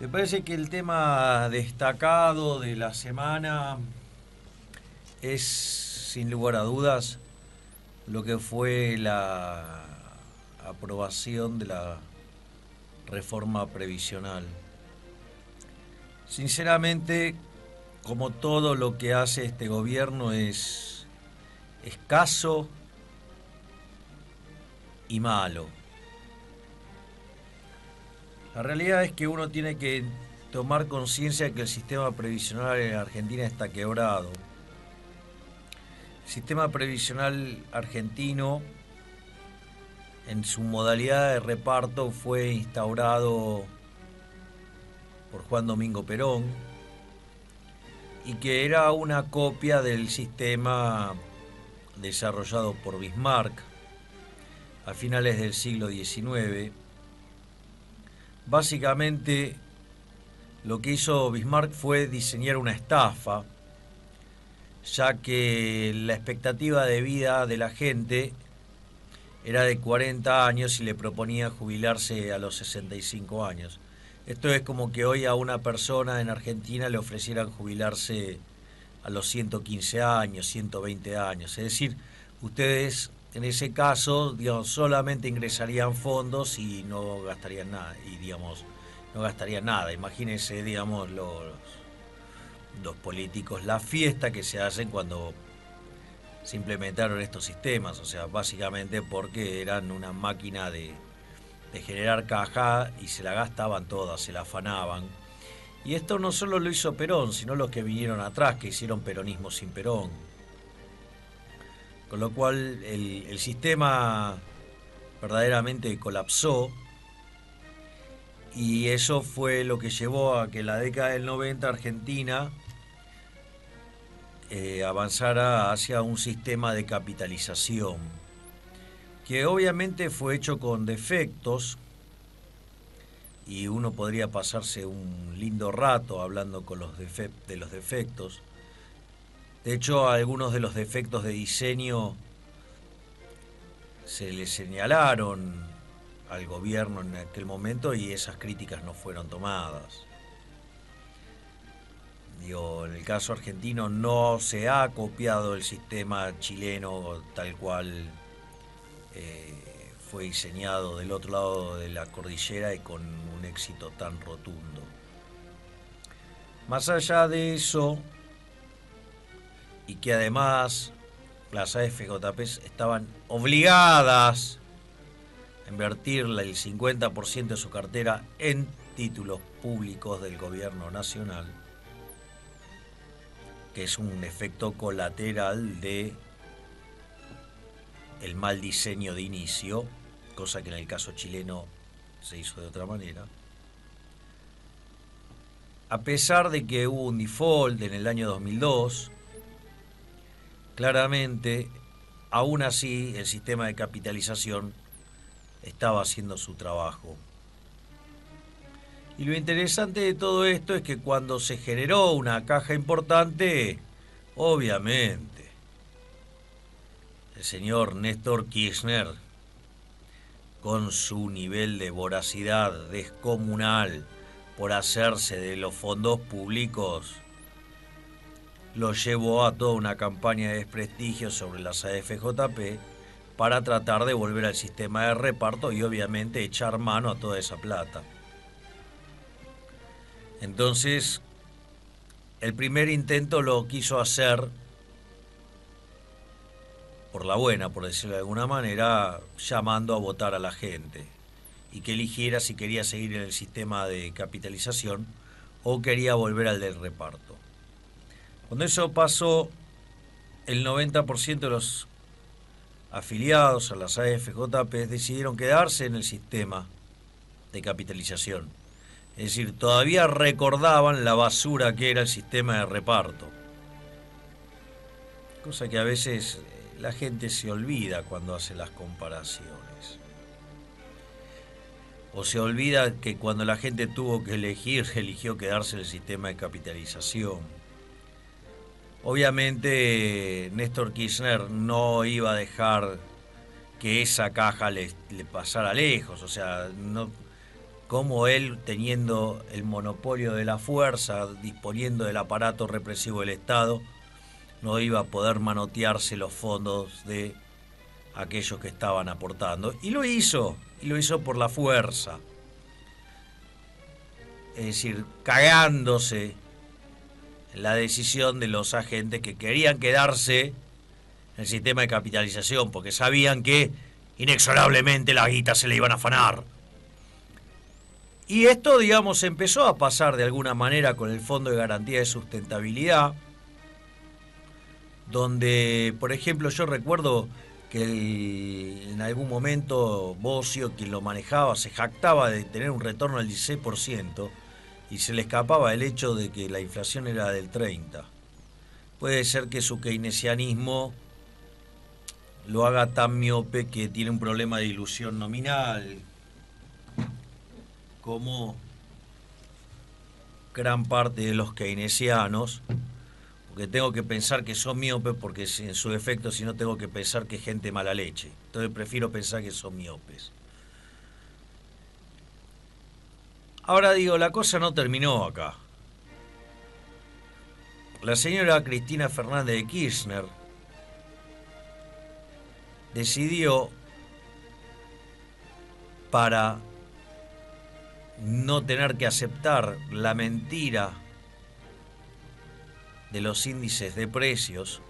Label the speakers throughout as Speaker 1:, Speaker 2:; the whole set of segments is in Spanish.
Speaker 1: Me parece que el tema destacado de la semana es, sin lugar a dudas, lo que fue la aprobación de la reforma previsional. Sinceramente, como todo lo que hace este gobierno es escaso y malo. La realidad es que uno tiene que tomar conciencia de que el sistema previsional en Argentina está quebrado. El sistema previsional argentino, en su modalidad de reparto, fue instaurado por Juan Domingo Perón y que era una copia del sistema desarrollado por Bismarck a finales del siglo XIX. Básicamente, lo que hizo Bismarck fue diseñar una estafa, ya que la expectativa de vida de la gente era de 40 años y le proponía jubilarse a los 65 años. Esto es como que hoy a una persona en Argentina le ofrecieran jubilarse a los 115 años, 120 años. Es decir, ustedes en ese caso, digamos, solamente ingresarían fondos y no gastarían nada. Y digamos, no gastarían nada. Imagínense, digamos, los políticos, la fiesta que se hacen cuando se implementaron estos sistemas. O sea, básicamente porque eran una máquina de generar caja y se la gastaban toda, se la afanaban. Y esto no solo lo hizo Perón, sino los que vinieron atrás, que hicieron peronismo sin Perón. Con lo cual el sistema verdaderamente colapsó y eso fue lo que llevó a que en la década del 90 Argentina avanzara hacia un sistema de capitalización, que obviamente fue hecho con defectos, y uno podría pasarse un lindo rato hablando con de los defectos. De hecho, algunos de los defectos de diseño se le señalaron al gobierno en aquel momento y esas críticas no fueron tomadas. Digo, en el caso argentino no se ha copiado el sistema chileno tal cual fue diseñado del otro lado de la cordillera y con un éxito tan rotundo. Más allá de eso, y que además las AFJP estaban obligadas a invertir el 50% de su cartera en títulos públicos del gobierno nacional, que es un efecto colateral de el mal diseño de inicio, cosa que en el caso chileno se hizo de otra manera. A pesar de que hubo un default en el año 2002, claramente, aún así, el sistema de capitalización estaba haciendo su trabajo. Y lo interesante de todo esto es que cuando se generó una caja importante, obviamente, el señor Néstor Kirchner, con su nivel de voracidad descomunal por hacerse de los fondos públicos, lo llevó a toda una campaña de desprestigio sobre las AFJP para tratar de volver al sistema de reparto y obviamente echar mano a toda esa plata. Entonces, el primer intento lo quiso hacer por la buena, por decirlo de alguna manera, llamando a votar a la gente y que eligiera si quería seguir en el sistema de capitalización o quería volver al del reparto. Cuando eso pasó, el 90% de los afiliados a las AFJP decidieron quedarse en el sistema de capitalización. Es decir, todavía recordaban la basura que era el sistema de reparto. Cosa que a veces la gente se olvida cuando hace las comparaciones. O se olvida que cuando la gente tuvo que elegir, eligió quedarse en el sistema de capitalización. Obviamente Néstor Kirchner no iba a dejar que esa caja le pasara lejos. O sea, no, cómo él, teniendo el monopolio de la fuerza, disponiendo del aparato represivo del Estado, no iba a poder manotearse los fondos de aquellos que estaban aportando. Y lo hizo por la fuerza. Es decir, cagándose en la decisión de los agentes que querían quedarse en el sistema de capitalización, porque sabían que inexorablemente las guitas se le iban a afanar. Y esto, digamos, empezó a pasar de alguna manera con el Fondo de Garantía de Sustentabilidad, donde, por ejemplo, yo recuerdo que en algún momento Bocio, quien lo manejaba, se jactaba de tener un retorno del 16% y se le escapaba el hecho de que la inflación era del 30%. Puede ser que su keynesianismo lo haga tan miope que tiene un problema de ilusión nominal, como gran parte de los keynesianos, porque tengo que pensar que son miopes, porque en su defecto, si no, tengo que pensar que es gente mala leche. Entonces prefiero pensar que son miopes. Ahora digo, la cosa no terminó acá. La señora Cristina Fernández de Kirchner decidió, para no tener que aceptar la mentira de los índices de precios,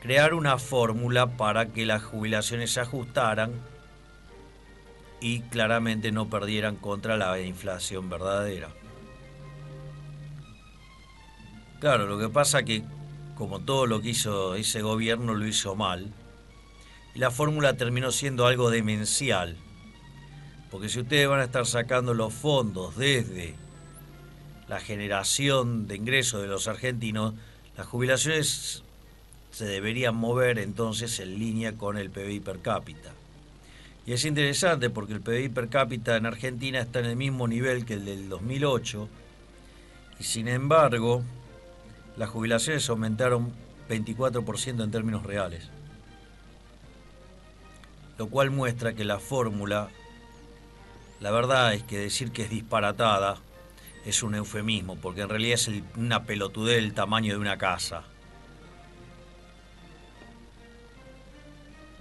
Speaker 1: crear una fórmula para que las jubilaciones se ajustaran y claramente no perdieran contra la inflación verdadera. Claro, lo que pasa que, como todo lo que hizo ese gobierno, lo hizo mal, y la fórmula terminó siendo algo demencial, porque si ustedes van a estar sacando los fondos desde la generación de ingresos de los argentinos, las jubilaciones se deberían mover entonces en línea con el PBI per cápita. Y es interesante porque el PBI per cápita en Argentina está en el mismo nivel que el del 2008, y sin embargo las jubilaciones aumentaron 24% en términos reales, lo cual muestra que la fórmula, la verdad es que decir que es disparatada es un eufemismo, porque en realidad es una pelotudez del tamaño de una casa.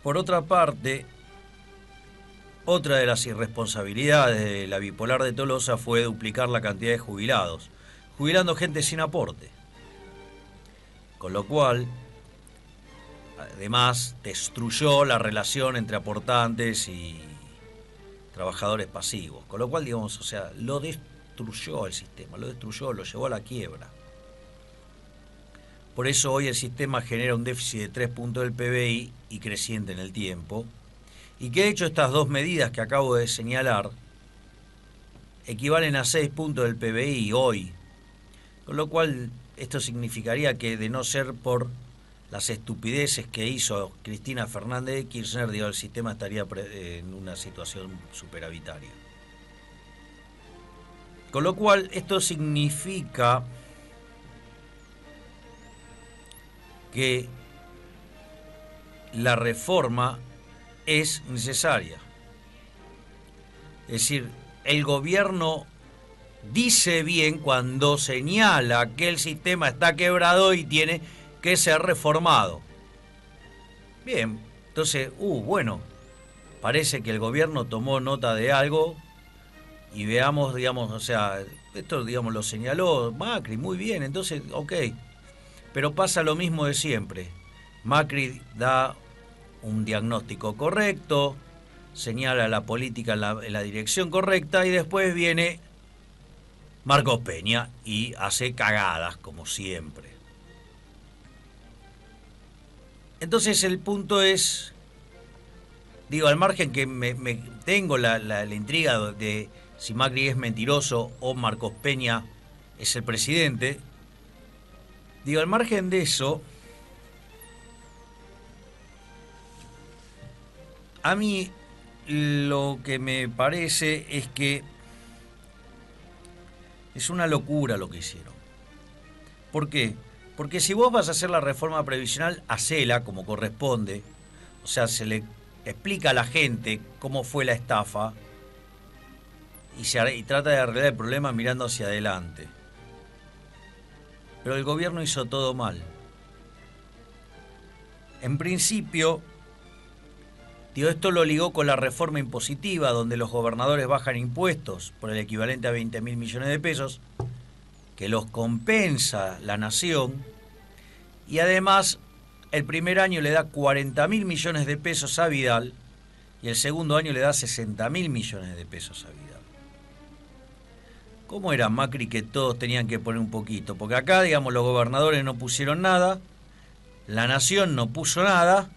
Speaker 1: Por otra parte, otra de las irresponsabilidades de la bipolar de Tolosa fue duplicar la cantidad de jubilados, jubilando gente sin aporte. Con lo cual, además, destruyó la relación entre aportantes y trabajadores pasivos. Con lo cual, digamos, o sea, lo destruyó el sistema, lo destruyó, lo llevó a la quiebra. Por eso hoy el sistema genera un déficit de 3 puntos del PBI y creciente en el tiempo. Y que de hecho estas dos medidas que acabo de señalar equivalen a 6 puntos del PBI hoy. Con lo cual esto significaría que, de no ser por las estupideces que hizo Cristina Fernández de Kirchner, digo, el sistema estaría en una situación superavitaria. Con lo cual esto significa que la reforma es necesaria. Es decir, el gobierno dice bien cuando señala que el sistema está quebrado y tiene que ser reformado. Bien, entonces, bueno, parece que el gobierno tomó nota de algo y veamos, digamos, o sea, esto, digamos, lo señaló Macri, muy bien, entonces, ok. Pero pasa lo mismo de siempre. Macri da un diagnóstico correcto, señala la política en la dirección correcta y después viene Marcos Peña y hace cagadas, como siempre. Entonces el punto es, digo, al margen que me tengo la intriga de si Macri es mentiroso o Marcos Peña es el presidente, digo, al margen de eso, a mí lo que me parece es que es una locura lo que hicieron. ¿Por qué? Porque si vos vas a hacer la reforma previsional, hacela como corresponde. O sea, se le explica a la gente cómo fue la estafa. y trata de arreglar el problema mirando hacia adelante. Pero el gobierno hizo todo mal. En principio, esto lo ligó con la reforma impositiva, donde los gobernadores bajan impuestos por el equivalente a 20.000 millones de pesos, que los compensa la nación, y además el primer año le da 40.000 millones de pesos a Vidal y el segundo año le da 60.000 millones de pesos a Vidal. ¿Cómo era Macri que todos tenían que poner un poquito? Porque acá, digamos, los gobernadores no pusieron nada, la nación no puso nada,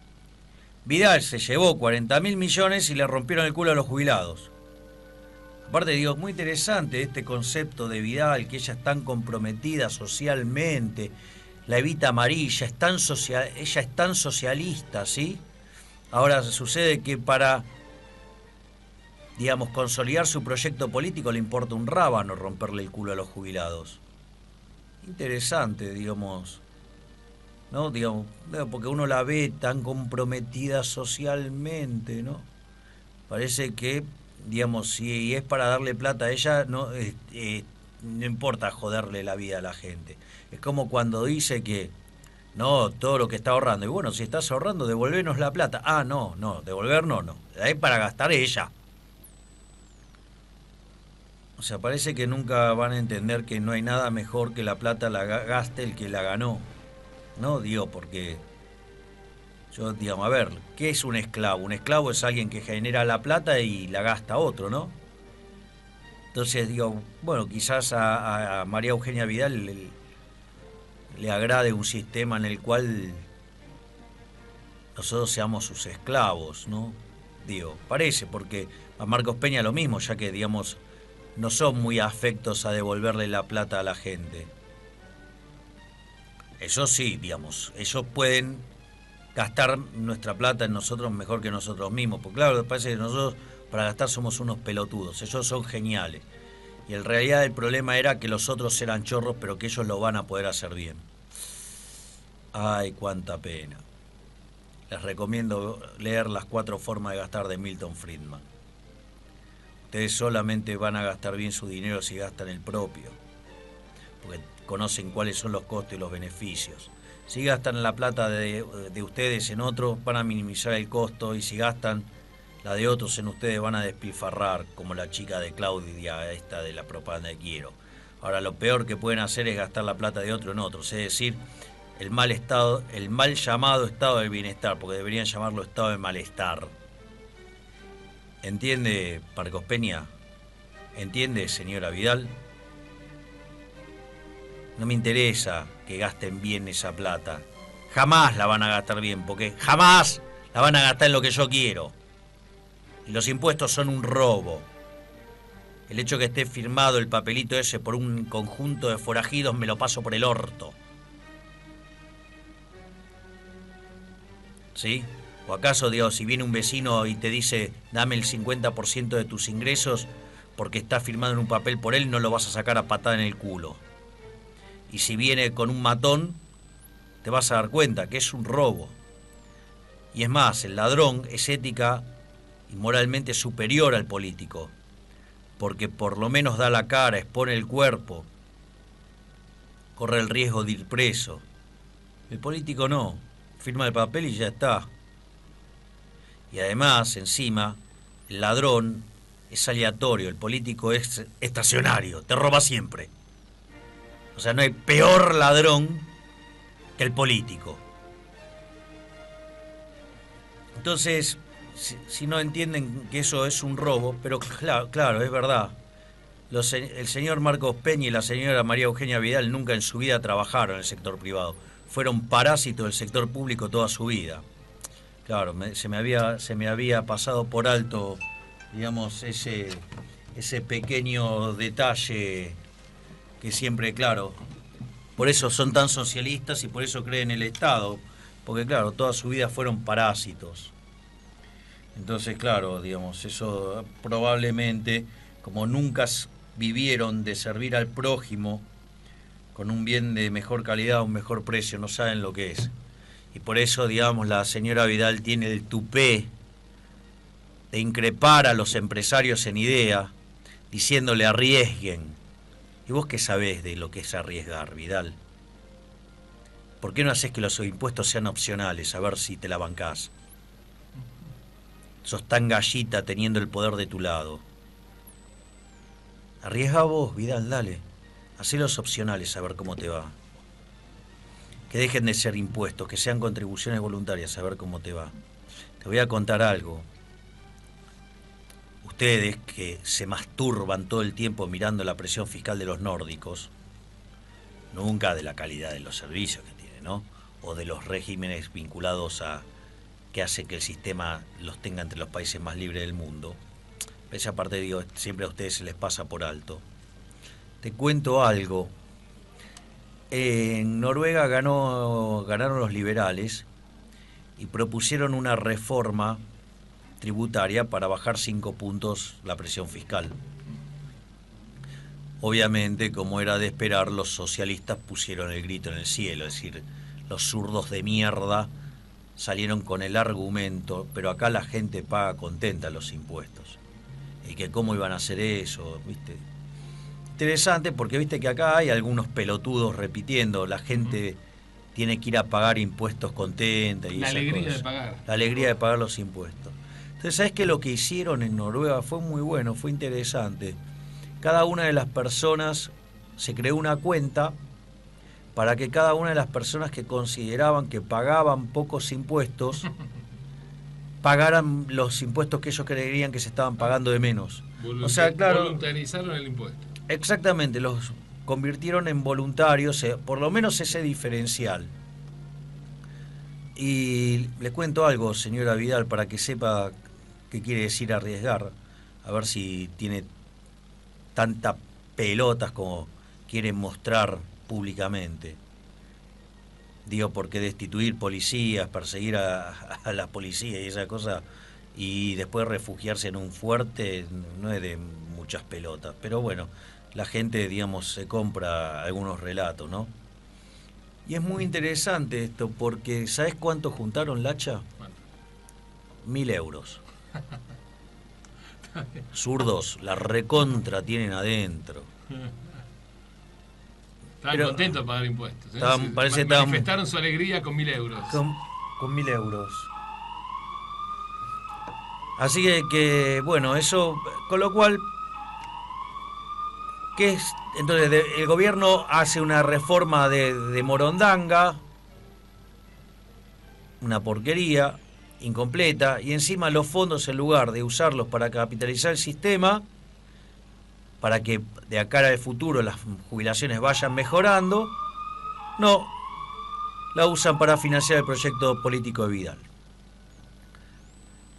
Speaker 1: Vidal se llevó 40.000 millones y le rompieron el culo a los jubilados. Aparte, digo, muy interesante este concepto de Vidal, que ella es tan comprometida socialmente, la Evita amarilla, ella es tan socialista, ¿sí? Ahora sucede que para, digamos, consolidar su proyecto político le importa un rábano romperle el culo a los jubilados. Interesante, digamos, ¿no? Digamos, porque uno la ve tan comprometida socialmente, ¿no? Parece que, digamos, si es para darle plata a ella, no, no importa joderle la vida a la gente. Es como cuando dice que, no, todo lo que está ahorrando. Y bueno, si estás ahorrando, devolvernos la plata. Ah, no, devolvernos no. Es para gastar ella. O sea, parece que nunca van a entender que no hay nada mejor que la plata la gaste el que la ganó. No, digo, porque yo, digamos, a ver, ¿qué es un esclavo? Un esclavo es alguien que genera la plata y la gasta otro, ¿no? Entonces, digo, bueno, quizás a María Eugenia Vidal le agrade un sistema en el cual nosotros seamos sus esclavos, ¿no? Digo, parece, porque a Marcos Peña lo mismo, ya que, digamos, no son muy afectos a devolverle la plata a la gente. Eso sí, digamos, ellos pueden gastar nuestra plata en nosotros mejor que nosotros mismos, porque claro, parece que nosotros para gastar somos unos pelotudos, ellos son geniales. Y en realidad el problema era que los otros eran chorros, pero que ellos lo van a poder hacer bien. Ay, cuánta pena. Les recomiendo leer Las 4 formas de gastar de Milton Friedman. Ustedes solamente van a gastar bien su dinero si gastan el propio, porque conocen cuáles son los costos y los beneficios. Si gastan la plata de ustedes en otros, van a minimizar el costo, y si gastan la de otros en ustedes, van a despilfarrar, como la chica de Claudia, esta de la propaganda de Quiero. Ahora, lo peor que pueden hacer es gastar la plata de otro en otros, es decir, el mal llamado estado del bienestar, porque deberían llamarlo estado de malestar. ¿Entiende, Marcos Peña? ¿Entiende, señora Vidal? No me interesa que gasten bien esa plata. Jamás la van a gastar bien, porque jamás la van a gastar en lo que yo quiero. Y los impuestos son un robo. El hecho que esté firmado el papelito ese por un conjunto de forajidos me lo paso por el orto. ¿Sí? ¿O acaso, Dios, si viene un vecino y te dice, dame el 50% de tus ingresos, porque está firmado en un papel por él, no lo vas a sacar a patada en el culo? Y si viene con un matón, te vas a dar cuenta que es un robo. Y es más, el ladrón es ética y moralmente superior al político, porque por lo menos da la cara, expone el cuerpo, corre el riesgo de ir preso. El político no, firma el papel y ya está. Y además, encima, el ladrón es aleatorio, el político es estacionario, te roba siempre. O sea, no hay peor ladrón que el político. Entonces, si no entienden que eso es un robo, pero claro, es verdad. El señor Marcos Peña y la señora María Eugenia Vidal nunca en su vida trabajaron en el sector privado. Fueron parásitos del sector público toda su vida. Claro, se me había pasado por alto, digamos, ese pequeño detalle que siempre, claro, por eso son tan socialistas y por eso creen en el Estado, porque claro, toda su vida fueron parásitos. Entonces, claro, digamos, eso probablemente, como nunca vivieron de servir al prójimo con un bien de mejor calidad, a un mejor precio, no saben lo que es. Y por eso, digamos, la señora Vidal tiene el tupé de increpar a los empresarios en idea, diciéndole arriesguen. ¿Y vos qué sabés de lo que es arriesgar, Vidal? ¿Por qué no haces que los impuestos sean opcionales? A ver si te la bancás. Sos tan gallita teniendo el poder de tu lado. Arriesga vos, Vidal, dale. Hacelos opcionales a ver cómo te va. Que dejen de ser impuestos, que sean contribuciones voluntarias, a ver cómo te va. Te voy a contar algo. Ustedes que se masturban todo el tiempo mirando la presión fiscal de los nórdicos, nunca de la calidad de los servicios que tienen, ¿no? O de los regímenes vinculados a que hacen que el sistema los tenga entre los países más libres del mundo. Esa parte, digo, siempre a ustedes se les pasa por alto. Te cuento algo. En Noruega ganaron los liberales y propusieron una reforma tributaria para bajar 5 puntos la presión fiscal. Obviamente, como era de esperar, los socialistas pusieron el grito en el cielo, es decir, los zurdos de mierda salieron con el argumento, pero acá la gente paga contenta los impuestos. Y que cómo iban a hacer eso, ¿viste? Interesante porque viste que acá hay algunos pelotudos repitiendo, la gente tiene que ir a pagar impuestos contenta y
Speaker 2: la
Speaker 1: esas
Speaker 2: alegría
Speaker 1: cosas.
Speaker 2: de pagar.
Speaker 1: La alegría de pagar los impuestos. Entonces, ¿sabes qué? Lo que hicieron en Noruega fue muy bueno, fue interesante. Cada una de las personas se creó una cuenta para que cada una de las personas que consideraban que pagaban pocos impuestos pagaran los impuestos que ellos creerían que se estaban pagando de menos. O sea, claro,
Speaker 2: Voluntarizaron el impuesto.
Speaker 1: exactamente, los convirtieron en voluntarios, por lo menos ese diferencial. Y le cuento algo, señora Vidal, para que sepa qué quiere decir arriesgar, a ver si tiene tantas pelotas como quieren mostrar públicamente. Digo, porque destituir policías, perseguir a la policía y esa cosa, y después refugiarse en un fuerte, no es de muchas pelotas. Pero bueno, la gente, digamos, se compra algunos relatos, ¿no? Y es muy interesante esto, porque ¿sabés cuánto juntaron, Lacha?
Speaker 2: ¿Cuánto?
Speaker 1: 1.000 euros. Zurdos, la recontra tienen adentro.
Speaker 2: Estaban contentos de pagar impuestos. Manifestaron su alegría con 1.000 euros.
Speaker 1: Con 1.000 euros. Así que, bueno, eso, con lo cual, ¿qué es? Entonces, el gobierno hace una reforma de Morondanga, una porquería, incompleta, y encima los fondos, en lugar de usarlos para capitalizar el sistema, para que de acá al futuro las jubilaciones vayan mejorando, no, la usan para financiar el proyecto político de Vidal.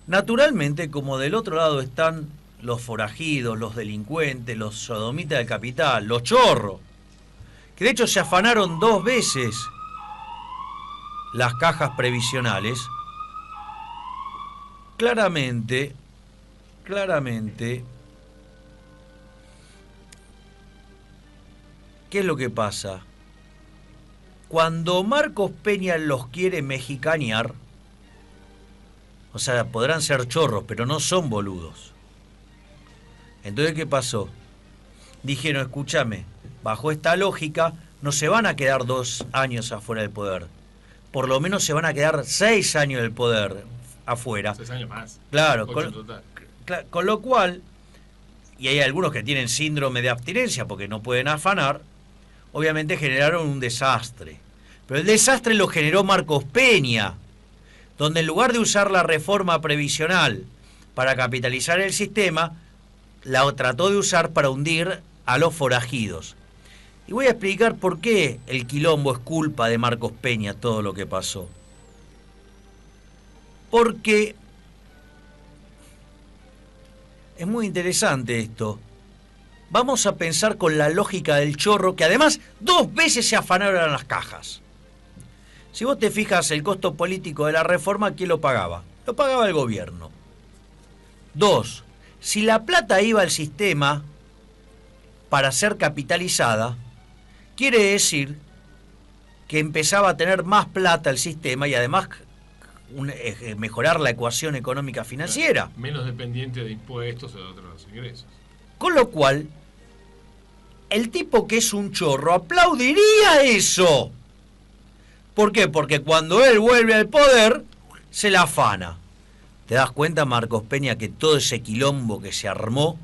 Speaker 1: Naturalmente, como del otro lado están los forajidos, los delincuentes, los sodomitas del capital, los chorros, que de hecho se afanaron 2 veces las cajas previsionales, claramente, ¿qué es lo que pasa? Cuando Marcos Peña los quiere mexicanear, o sea, podrán ser chorros, pero no son boludos. Entonces, ¿qué pasó? Dijeron, escúchame, bajo esta lógica, no se van a quedar 2 años afuera del poder. Por lo menos se van a quedar 6 años del poder afuera.
Speaker 2: 6 años más.
Speaker 1: Claro,
Speaker 2: con
Speaker 1: lo cual, y hay algunos que tienen síndrome de abstinencia porque no pueden afanar, obviamente generaron un desastre. Pero el desastre lo generó Marcos Peña, donde en lugar de usar la reforma previsional para capitalizar el sistema, la trató de usar para hundir a los forajidos. Y voy a explicar por qué el quilombo es culpa de Marcos Peña, todo lo que pasó. Porque es muy interesante esto. Vamos a pensar con la lógica del chorro, que además 2 veces se afanaron las cajas. Si vos te fijas el costo político de la reforma, ¿quién lo pagaba? Lo pagaba el gobierno. 2. Si la plata iba al sistema para ser capitalizada, quiere decir que empezaba a tener más plata el sistema y además mejorar la ecuación económica financiera.
Speaker 2: Menos dependiente de impuestos o de otros ingresos.
Speaker 1: Con lo cual, el tipo que es un chorro aplaudiría eso. ¿Por qué? Porque cuando él vuelve al poder, se la afana. ¿Te das cuenta, Marcos Peña, que todo ese quilombo que se armó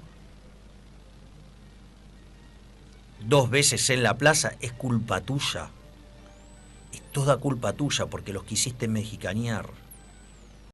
Speaker 1: 2 veces en la plaza es culpa tuya? Es toda culpa tuya porque los quisiste mexicanear.